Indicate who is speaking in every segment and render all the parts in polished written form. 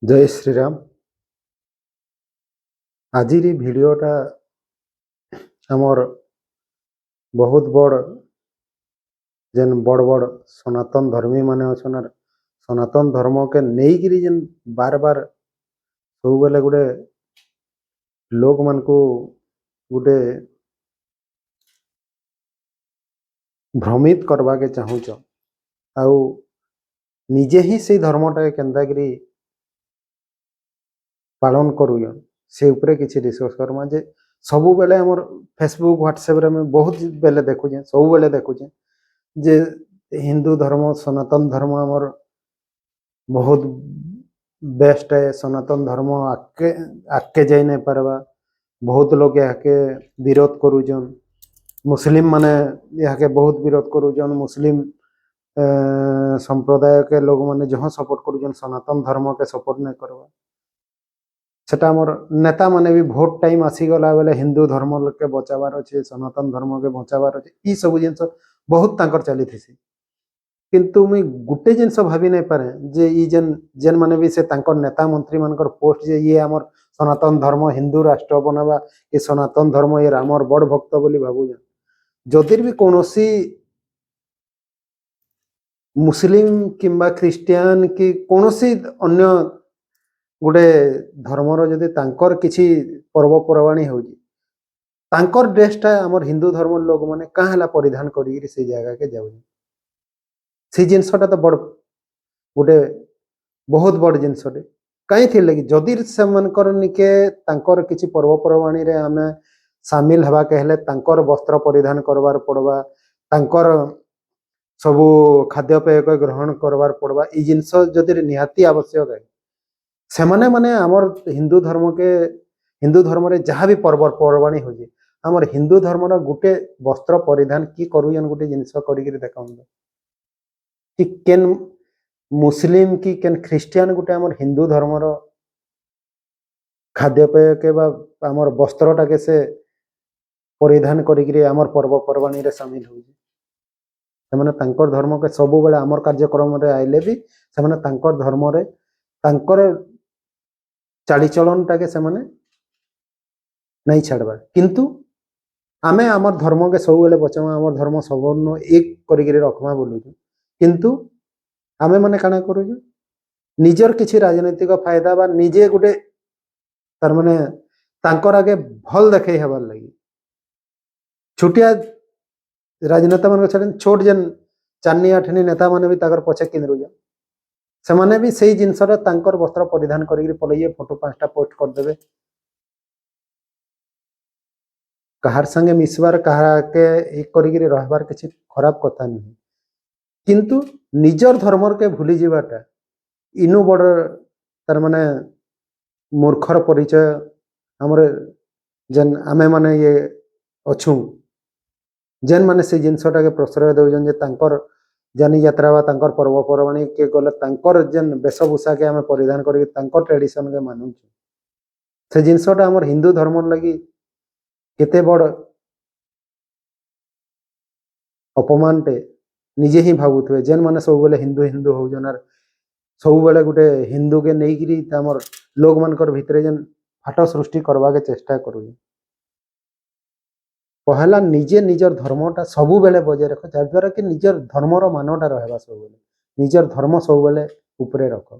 Speaker 1: जय श्रीराम। आज भिडियोटा आमर बहुत बड़ जेन बड़ बड़ सनातन धर्मी माने अछन सनातन धर्म के नहीं जेन बार बार सब बेले गुटे लोक मान को गुटे भ्रमित करवा के चाहूच आउ निजे ही से धर्मटा केन्तागिरी पालन करूयन से उपरे किसी डिस्कस करमा जे सबु बेले हमर फेसबुक व्हाट्सएप रे मैं बहुत बेले देखुचे सब बेले देखुचे जे हिंदू धर्म सनातन धर्म हमर बहुत बेस्ट है। सनातन धर्म आके आके जाई नहीं पारबा। बहुत लोग यहाँ के विरोध करूजन। मुस्लिम माने यहाँ के बहुत विरोध करूजन। मुस्लिम संप्रदाय के लोग माने जहाँ सपोर्ट करूजन सनातन धर्म के सपोर्ट नहीं करबा। सेटा मोर नेता माने भी भोट टाइम आसीगला बेले हिंदू धर्म के बचावार अच्छे सनातन धर्म के बचावार अच्छे ई सब जिनस बहुत तांकर चली थी। किंतु मुई गुटे जिनस भाभी नहीं पारे जे ई जेन जेन माने भी से तांकर नेता मंत्री मानकर पोस्ट जे ये हमर सनातन धर्म हिंदू राष्ट्र बनावा ये सनातन धर्म ये रामर बड़ भक्त बोली भाबू जदिर भी कोनोसी मुस्लिम किंबा ख्रिस्टियान कि कोनोसी अन्य गोटे धर्मर जदि तांकर किछि पर्वपर्वाणी होउची तांकर ड्रेसटा हमर हिंदू धर्म लोग माने काहला परिधान करी से जगह के जाउ से जिनसटा तो बड़ गोटे बहुत बड़ जिनसटे कहीं थी लगी जदि से मनकर निके तांकर किछि पर्वपर्वाणी रे हमें शामिल हवा कहले तांकर वस्त्र परिधान करवार पड़वा तांकर सबु खाद्यपेय ग्रहण करवार पड़वा ई जिनस जदि निहाती आवश्यक है से माने माने आमर हिंदू धर्म के हिंदू धर्म रे जहाँ भी पर्वपर्वाणी हो आमर हिंदू धर्म गुटे वस्त्र परिधान की करूयन गुटे जिनस करी देखा कि केन मुस्लिम की केन ख्रिस्टियान गुटे आमर हिंदू धर्मर खाद्यपेय के आमर वस्त्रटा के से परिधान करी आमर पर्वपर्वाणी रे शामिल हो सेमाने तांकर धर्म के सबु बेले आमर कार्यक्रम रे आइले भी सेमाने तांकर धर्म रे तांकर चालीचलन टाके सेमाने नहीं छाड़वा किंतु आमे आमर धर्म के सब बेले बचावा आमर धर्म सबन एक करी रखमा बोलु किंतु आमे माने काना करू निजर किछि राजनीतिक फायदा बा निजे गुटे तार माने तांकर आगे भल देखे हेबार लगी छुटिया राजनेता मान छाड़ छोट जेन चानी आठनी नेता माने भी ताकर पछे किन रुजा से माने भी सही जिनसर तांकर वस्त्र परिधान करी पलैये फोटो 5टा पोस्ट कर देबे कहार संगे मिसबार कहा के एक करी रहबार किछि खराब कथा नहीं किंतु निजर धर्मर के भूली जीवाटा इनु बड़ तार माने मूर्खर परिचय हमर जेन आमे माने ये अछु जेन माने से जिनसटा के प्रश्रय दउजन जे तांकर जानी यात्रा बा तांकर पर्वपर्वाणी के गले तांकर जेन वेशभूषा के आमे परिधान करी तांकर ट्रेडिशन के मानु से जिनसटा हमर हिंदू धर्म लगी केते बड़ अपमानटे निजे ही भावुथे जेन माने सब बेले हिंदू हिंदू होजन आर सब बेले गुटे हिंदू के नहींकरी हमर लोग मानकर भितरे जेन फाट सृष्टि करवा के चेष्टा करू पहला निजे निजर धर्मटा सबु बेले बजाय रख जद्वारा कि निजर धर्मर मानटा रहबा सब बेले निजर धर्म सब बेले उपरे रख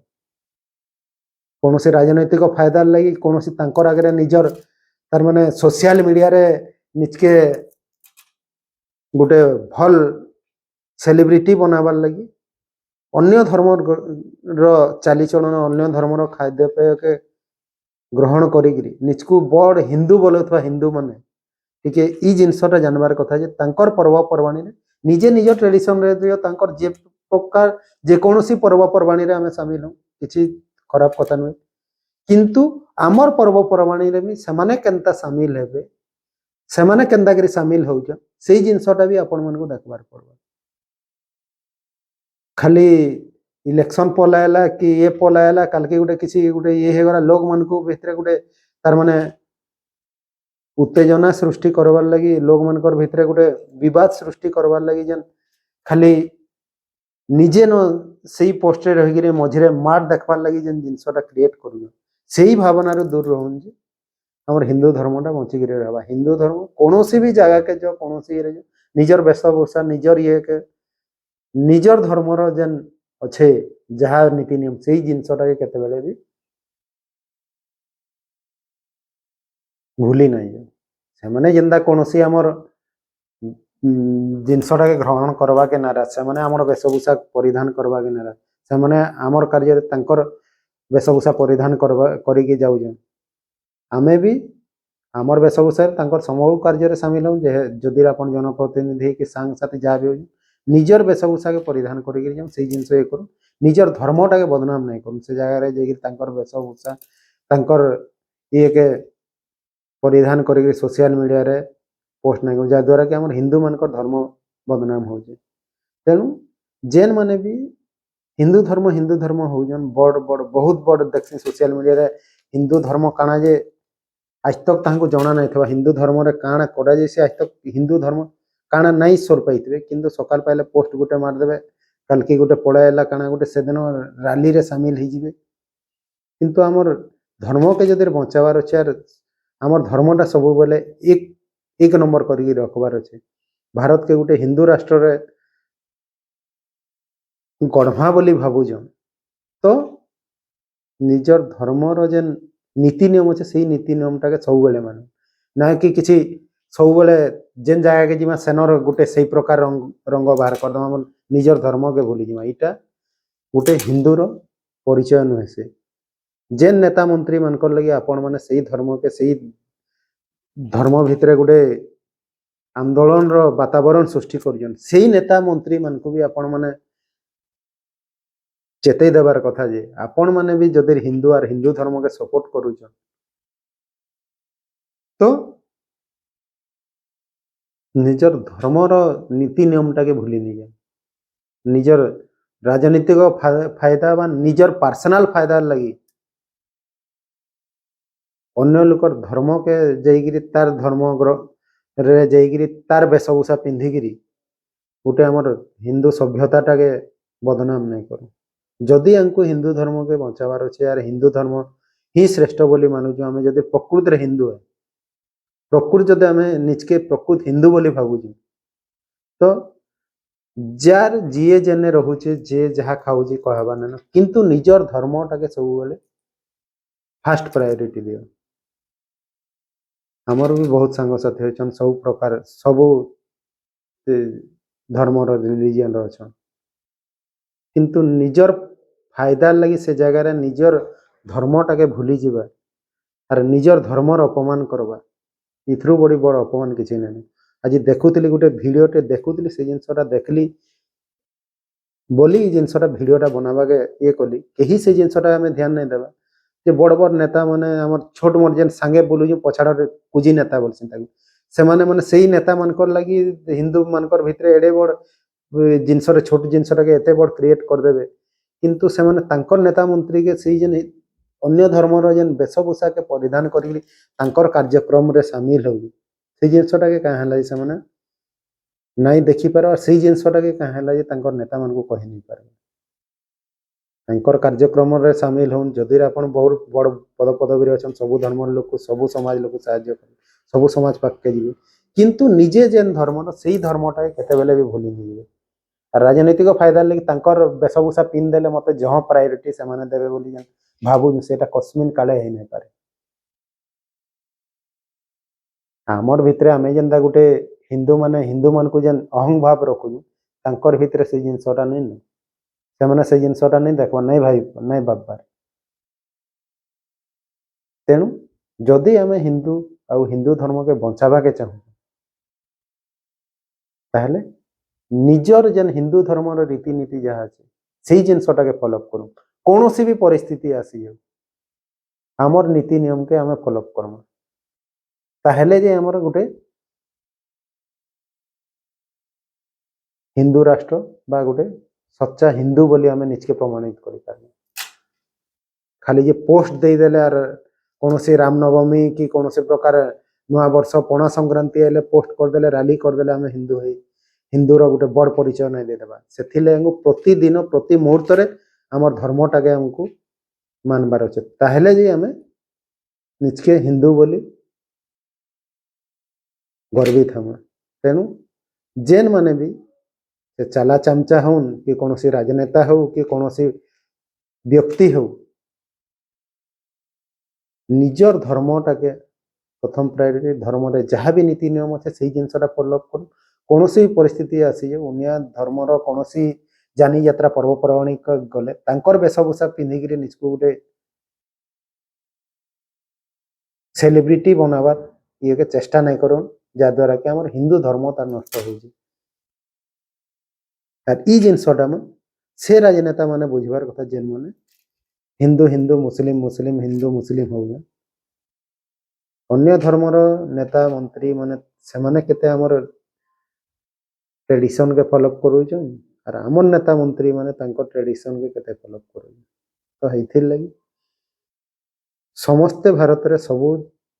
Speaker 1: कौन सी राजनैतिक फायदा लगी कौन सी तांकर आगे निजर तार माने सोशल मीडिया रे निजके गोटे भल सेलिब्रिटी बनाबार लगी अन्य धर्म चालीचलन अन्य धर्मर खाद्यपेय के ग्रहण करी निजकू बड़ हिंदू बोलुवा हिंदू माने टिके ई जिनसटा जानबार कथा जे तांकर पर्वपर्वाणी रे निजे निज ट्रेडिशन रे दियो तांकर जे प्रकार जे कोनोसी पर्वपर्वाणी रे हमें शामिल हो किछि खराब कथा नुहे किंतु आमर पर्वपर्वाणी रे भी सेमाने केनता शामिल हेबे सेमाने केनता करी शामिल होउछ सेही जिनसटा भी आपण मन को देखबार पड़बा खाली इलेक्शन पलायला कि ये पलायला काल के गुटे किसी गुटे ये हेगला लोग मन को भितरे गुटे तार माने उत्तेजना सृष्टि करवार लगी लोग मनकर भितरे गोटे विवाद सृष्टि करवार लगी जेन खाली ନିଜେ ନ ସେଇ ପୋଷ୍ଟରେ ରହିକିରି ମଝିରେ ମାର୍କ ଦେଖବାର୍ ଲାଗି ଯେନ୍ ଜିନିଷଟା କ୍ରିଏଟ୍ କରୁଛନ୍ ସେଇ ଭାବନାରୁ ଦୂର ରହୁନ୍ ଯେ ଆମର ହିନ୍ଦୁ ଧର୍ମଟା ବଞ୍ଚିକିରି ରହିବା। ହିନ୍ଦୁ ଧର୍ମ କୌଣସି ବି ଜାଗାକେ ଯାଅ କୌଣସି ଇଏରେ ଯାଅ ନିଜର ବେଶଭୂଷା ନିଜର ଇଏକେ ନିଜର ଧର୍ମର ଯେନ୍ ଅଛେ ଯାହା ନୀତି ନିୟମ ସେଇ ଜିନିଷଟାକେ କେତେବେଳେ ବି ଭୁଲି ନାଇଁ ଯାଉ। ସେମାନେ ଯେନ୍ତା କୌଣସି ଆମର ଜିନିଷଟାକେ ଗ୍ରହଣ କରବାକେ ନାରାଜ, ସେମାନେ ଆମର ବେଶଭୂଷା ପରିଧାନ କରବାକେ ନାରାଜ, ସେମାନେ ଆମର କାର୍ଯ୍ୟରେ ତାଙ୍କର ବେଶଭୂଷା ପରିଧାନ କରିକି ଯାଉଛନ୍। ଆମେ ବି ଆମର ବେଶଭୂଷାରେ ତାଙ୍କର ସବୁ କାର୍ଯ୍ୟରେ ସାମିଲ ହଉ। ଯଦି ଆପଣ ଜନପ୍ରତିନିଧି କି ସାଙ୍ଗସାଥି ଯାହା ବି ହଉଛନ୍ ନିଜର ବେଶଭୂଷାକେ ପରିଧାନ କରିକିରି ଯାଉଁ ସେଇ ଜିନିଷ ଇଏ କରୁନ୍। ନିଜର ଧର୍ମଟାକେ ବଦନାମ ନାଇଁ କରୁନ୍। ସେ ଜାଗାରେ ଯାଇକିରି ତାଙ୍କର ବେଶଭୂଷା ତାଙ୍କର ଇଏକେ ପରିଧାନ କରିକିରି ସୋସିଆଲ ମିଡ଼ିଆରେ ପୋଷ୍ଟ ନାଇଁ କରୁ, ଯାହାଦ୍ୱାରା କି ଆମର ହିନ୍ଦୁମାନଙ୍କର ଧର୍ମ ବଦନାମ ହଉଛେ। ତେଣୁ ଯେନ୍ ମାନେ ବି ହିନ୍ଦୁ ଧର୍ମ ହଉଛନ୍ ବଡ଼ ବଡ଼ ବହୁତ ବଡ଼ ଦେଖସି ସୋସିଆଲ ମିଡ଼ିଆରେ ହିନ୍ଦୁ ଧର୍ମ କାଣା ଯେ ଆଜ ତକ୍ ତାହାଙ୍କୁ ଜଣା ନାଇଁ ଥିବା, ହିନ୍ଦୁ ଧର୍ମରେ କାଣା କରାଯାଏ ସେ ଆଜ ତକ୍ ହିନ୍ଦୁ ଧର୍ମ କାଣା ନାଇଁ ସୋର ପାଇଥିବେ, କିନ୍ତୁ ସକାଳ ପାଇଲେ ପୋଷ୍ଟ ଗୋଟେ ମାରିଦେବେ, କାଲକି ଗୋଟେ ପଳାଇଲା କାଣା ଗୋଟେ ସେଦିନ ରାଲିରେ ସାମିଲ ହେଇଯିବେ। କିନ୍ତୁ ଆମର ଧର୍ମକେ ଯଦି ବଞ୍ଚାବାର ଅଛି ଆର୍ ଆମର ଧର୍ମଟା ସବୁବେଳେ ଏକ ନମ୍ବର କରିକି ରଖବାର ଅଛି। ଭାରତକେ ଗୋଟେ ହିନ୍ଦୁ ରାଷ୍ଟ୍ରରେ ଗଢ଼ବା ବୋଲି ଭାବୁଛନ୍ ତ ନିଜର ଧର୍ମର ଯେନ୍ ନୀତି ନିୟମ ଅଛି ସେଇ ନୀତି ନିୟମଟାକେ ସବୁବେଳେ ମାନ, ନା କି କିଛି ସବୁବେଳେ ଯେନ୍ ଜାଗାକେ ଯିମା ସେନର ଗୋଟେ ସେଇ ପ୍ରକାର ରଙ୍ଗ ବାହାର କରିଦେମା, ଆମର ନିଜର ଧର୍ମକେ ଭୁଲିଯିମା। ଏଇଟା ଗୋଟେ ହିନ୍ଦୁର ପରିଚୟ ନୁହେଁ। ସେ ଯେନ୍ ନେତା ମନ୍ତ୍ରୀ ମାନଙ୍କର ଲାଗି ଆପଣମାନେ ସେଇ ଧର୍ମକେ ସେଇ ଧର୍ମ ଭିତରେ ଗୋଟେ ଆନ୍ଦୋଳନର ବାତାବରଣ ସୃଷ୍ଟି କରୁଛନ୍, ସେଇ ନେତା ମନ୍ତ୍ରୀ ମାନଙ୍କୁ ବି ଆପଣମାନେ ଚେତେଇ ଦେବାର କଥା ଯେ ଆପଣମାନେ ବି ଯଦି ହିନ୍ଦୁ ଆର୍ ହିନ୍ଦୁ ଧର୍ମକେ ସପୋର୍ଟ କରୁଛନ୍ ତ ନିଜର ଧର୍ମର ନୀତି ନିୟମଟାକେ ଭୁଲି ନେଇଯାନ୍। ନିଜର ରାଜନୈତିକ ଫାଇଦା ବା ନିଜର ପାର୍ସନାଲ ଫାଇଦାର ଲାଗି ଅନ୍ୟ ଲୋକର ଧର୍ମକେ ଯାଇକିରି ତାର ଧର୍ମରେ ଯାଇକିରି ତାର ବେଶଭୂଷା ପିନ୍ଧିକିରି ଗୋଟେ ଆମର ହିନ୍ଦୁ ସଭ୍ୟତାଟାକେ ବଦନାମ ନାଇଁ କରୁ। ଯଦି ଆମକୁ ହିନ୍ଦୁ ଧର୍ମକେ ବଞ୍ଚାବାର ଅଛି ଆର୍ ହିନ୍ଦୁ ଧର୍ମ ହିଁ ଶ୍ରେଷ୍ଠ ବୋଲି ମାନୁଛୁ, ଆମେ ଯଦି ପ୍ରକୃତରେ ହିନ୍ଦୁ ହେ ପ୍ରକୃତ ଯଦି ଆମେ ନିଜକେ ପ୍ରକୃତ ହିନ୍ଦୁ ବୋଲି ଭାବୁଛୁ ତ ଯାର ଯିଏ ଯେନେ ରହୁଛେ ଯେ ଯାହା ଖାଉଛି କହିବା ନାଇଁ, କିନ୍ତୁ ନିଜର ଧର୍ମଟାକେ ସବୁବେଳେ ଫାଷ୍ଟ ପ୍ରାୟୋରିଟି ଦିଅ। ଆମର ବି ବହୁତ ସାଙ୍ଗସାଥି ଅଛନ୍ ସବୁ ପ୍ରକାର ସବୁ ଧର୍ମର ରିଲିଜିୟନର ଅଛନ୍, କିନ୍ତୁ ନିଜର ଫାଇଦାର ଲାଗି ସେ ଜାଗାରେ ନିଜର ଧର୍ମଟାକେ ଭୁଲିଯିବା ଆର୍ ନିଜର ଧର୍ମର ଅପମାନ କରବା, ଏଥିରୁ ବଡ଼ ଅପମାନ କିଛି ନାହିଁ। ଆଜି ଦେଖୁଥିଲି ଗୋଟେ ଭିଡ଼ିଓଟେ ଦେଖୁଥିଲି, ସେ ଜିନିଷଟା ଦେଖିଲି ବୋଲି ଏ ଜିନିଷଟା ଭିଡ଼ିଓଟା ବନାବାକେ ଇଏ କଲି। କେହି ସେ ଜିନିଷଟା ଆମେ ଧ୍ୟାନ ନାଇଁ ଦେବା ଯେ ବଡ଼ ବଡ଼ ନେତା ମାନେ ଆମର ଛୋଟ ମୋଟ ଯେନ୍ ସାଙ୍ଗେ ବୁଲୁଛୁ ପଛାଡ଼ରେ କୁଜି ନେତା ବୋଲସନ୍ ତାକୁ, ସେମାନେ ମାନେ ସେଇ ନେତା ମାନଙ୍କର ଲାଗି ହିନ୍ଦୁ ମାନଙ୍କର ଭିତରେ ଏଡ଼େ ବଡ଼ ଜିନିଷରେ ଛୋଟ ଜିନିଷଟାକେ ଏତେ ବଡ଼ କ୍ରିଏଟ୍ କରିଦେବେ, କିନ୍ତୁ ସେମାନେ ତାଙ୍କର ନେତା ମନ୍ତ୍ରୀକେ ସେଇ ଯେନ୍ ଅନ୍ୟ ଧର୍ମର ଯେନ୍ ବେଶଭୂଷାକେ ପରିଧାନ କରିକି ତାଙ୍କର କାର୍ଯ୍ୟକ୍ରମରେ ସାମିଲ ହଉଛେ ସେଇ ଜିନିଷଟାକେ କାଁ ହେଲା ଯେ ସେମାନେ ନାଇଁ ଦେଖିପାର, ସେଇ ଜିନିଷଟାକେ କାଁ ହେଲା ଯେ ତାଙ୍କର ନେତାମାନଙ୍କୁ କହି ନେଇ ପାରିବେ। ତାଙ୍କର କାର୍ଯ୍ୟକ୍ରମରେ ସାମିଲ ହଉନ୍। ଯଦି ଆପଣ ବହୁତ ବଡ଼ ପଦପଦବୀରେ ଅଛନ୍, ସବୁ ଧର୍ମର ଲୋକ ସବୁ ସମାଜ ଲୋକ ସାହାଯ୍ୟ କରିବେ, ସବୁ ସମାଜ ପାଖକେ ଯିବେ, କିନ୍ତୁ ନିଜେ ଯେନ୍ ଧର୍ମର ସେଇ ଧର୍ମଟାକେ କେତେବେଳେ ବି ଭୁଲି ନେଇଯିବେ। ରାଜନୈତିକ ଫାଇଦା ଲାଗି ତାଙ୍କର ବେଶଭୂଷା ପିନ୍ଧିଦେଲେ ମତେ ଜହ ପ୍ରାୟୋରିଟି ସେମାନେ ଦେବେ ବୋଲି ଭାବୁଛୁ, ସେଟା କସ୍ମିନ୍ କାଳେ ହେଇ ନାଇଁ ପାରେ। ଆମର ଭିତରେ ଆମେ ଯେନ୍ତା ଗୋଟେ ହିନ୍ଦୁ ମାନଙ୍କୁ ଯେନ୍ ଅହଂଭାବ ରଖୁଛୁ ତାଙ୍କର ଭିତରେ ସେଇ ଜିନିଷଟା ନାଇଁ ନା, ସେମାନେ ସେଇ ଜିନିଷଟା ନାଇଁ ଦେଖବା ନାଇଁ ଭାଇ ନାଇଁ ଭାବବାର। ତେଣୁ ଯଦି ଆମେ ହିନ୍ଦୁ ଆଉ ହିନ୍ଦୁ ଧର୍ମକେ ବଞ୍ଚାବାକେ ଚାହୁଁ ତାହେଲେ ନିଜର ଯେନ୍ ହିନ୍ଦୁ ଧର୍ମର ରୀତିନୀତି ଯାହା ଅଛି ସେଇ ଜିନିଷଟାକେ ଫଲୋ କରୁ। କୌଣସି ବି ପରିସ୍ଥିତି ଆସିଯାଉ ଆମର ନୀତି ନିୟମକେ ଆମେ ଫଲୋ କରମା, ତାହେଲେ ଯେ ଆମର ଗୋଟେ ହିନ୍ଦୁ ରାଷ୍ଟ୍ର ବା ଗୋଟେ ସଚ୍ଚା ହିନ୍ଦୁ ବୋଲି ଆମେ ନିଜକେ ପ୍ରମାଣିତ କରିପାରିବା। ଖାଲି ଯେ ପୋଷ୍ଟ ଦେଇଦେଲେ ଆର୍ କୌଣସି ରାମନବମୀ କି କୌଣସି ପ୍ରକାର ନୂଆ ବର୍ଷ ପଣା ସଂକ୍ରାନ୍ତି ହେଲେ ପୋଷ୍ଟ କରିଦେଲେ ରାଲି କରିଦେଲେ ଆମେ ହିନ୍ଦୁ ହେଇ हिंदूर गोटे बड़ परिचय नहीं देदेबा से प्रतिदिन प्रति मुहूर्त आमर धर्मटाके आमको मानबार अच्छे ताहले जे आम निजके हिंदू बोली गर्वित हम तेणु जेन माने भी से चाला चामचा हन कि कौन राजनेता हो कि कौन व्यक्ति हो निजर धर्मटाके प्रथम प्रायोरिटी धर्म जहाँ भी नीति नियम अच्छे से जिनसा फॉलो कर कौन भी परिस्थिति आसी जाऊ अन्य धर्मर कौन जानी यात्रा पर्वपर्वाणी गले तांकर वेशभूषा पिंधिक निजको गोटे सेलिब्रिटी बनाबार ये के चेष्टा नहीं कर जहाद्वारा कि आम हिंदू धर्म तार नष्ट हो जिनसटा मन से राजनेता माने बुझबार कथा जेन माने हिंदू हिंदू मुस्लिम मुस्लिम हिंदू मुस्लिम हो अन्य धर्मर नेता मंत्री माने से माने केते हमर ट्रेडिशन के फॉलो करूछन और आम नेता मंत्री माने तांको ट्रेडिशन के केते फॉलो करूछन तो हेथिर लगी समस्ते भारत रे सबु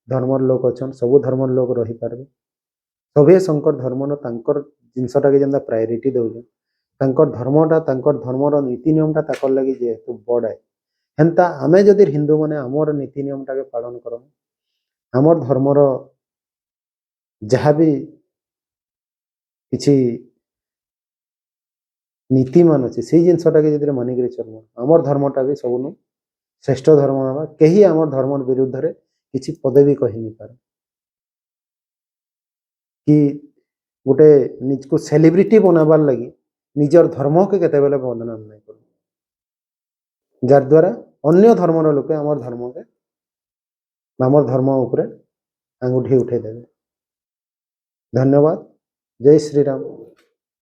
Speaker 1: धर्मर लोक अच्छन सबु धर्मर लोक रही पारबे सभे शंकर धर्म न तांकर जिनसटा के जेंदा प्रायोरिटी दउछन तांकर धर्मटा तांकर धर्मर नीति नियमटा ताकर लगी जेहेतु बड़ है हेन्ता आमे जदि हिंदू माने आमर नीति नियमटा के पालन करम आमर धर्मर जहाँ भी किसी नीति मान अच्छे से जिनसटा के जदि मानिक चलम आमर धर्मटा भी सबुन श्रेष्ठ धर्म हवा कहीं आमर धर्म विरुद्ध रे किसी पदे भी कही नहीं पारे कि गोटे निज को सेलिब्रिटी बनाबार लगी निजर धर्म के केते बेले बदनाम नहीं कर जार द्वारा अन्य धर्मर लोके आमर धर्म के आमर धर्म उपरे आंगुठी उठे देवे। धन्यवाद। जय श्री राम।